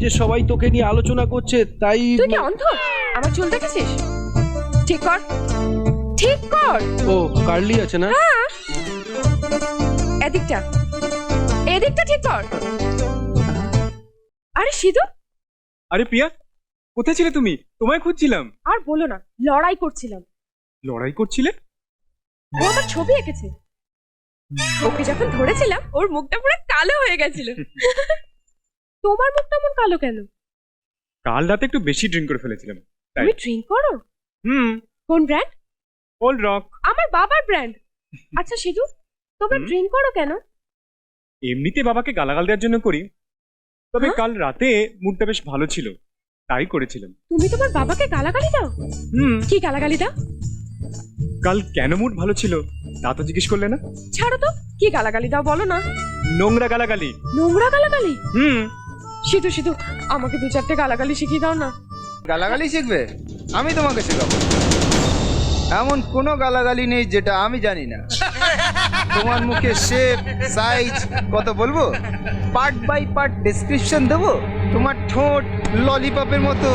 কলেজে সবাই তোকে নিয়ে আলোচনা করছে, তাই। তুই কি অন্ধ? আমার চুল দেখেছিস? ঠিক কর, ঠিক কর। ও কার্লি আছে না? হ্যাঁ, এদিকটা, এদিকটা ঠিক কর। আরে সিধু। আরে প্রিয়া, কোথায় ছিলে তুমি? তোমায় খুঁজছিলাম। আর বলো না, লড়াই করছিলাম। লড়াই করছিলে? ও আমার ছবি এঁকেছে। ওকে যখন ধরেছিলাম ওর মুখটা পুরো কালো হয়ে গেছিল। তোমার মুখটা এমন কালো কেন? কাল রাতে একটু বেশি ড্রিঙ্ক করে ফেলেছিলাম। তুমি ড্রিঙ্ক করো? কোন ব্র্যান্ড? Old rock. আমার বাবার ব্র্যান্ড। আচ্ছা সিধু, তোমরা ড্রিঙ্ক করো কেন? এমনিতে বাবাকে গালাগাল দেওয়ার জন্য করি, তবে হ্যাঁ? কাল রাতে মুডটা বেশ ভালো ছিল, তাই করেছিলাম। তুমি তোমার বাবাকে গালাগালি দাও? কি গালাগালি দাও? কাল কেন মুড ভালো ছিল তা তো জিজ্ঞেস করলে না। ছাড়ো তো, কি গালাগালি দাও বলো না। নোংরা গালাগালি। নোংরা গালাগালি? সিধু সিধু, আমাকে দু চারটে গালাগালি শিখিয়ে দাও না। গালাগালি শিখবে? আমি তোমাকে শেখাবো। এমন কোনো গালাগালি নেই যেটা আমি জানি না। তোমার মুখে শেপ, সাইজ কত বলবো? পার্ট বাই পার্ট ডেসক্রিপশন দেবো? তোমার ঠোঁট ললিপপের মতো।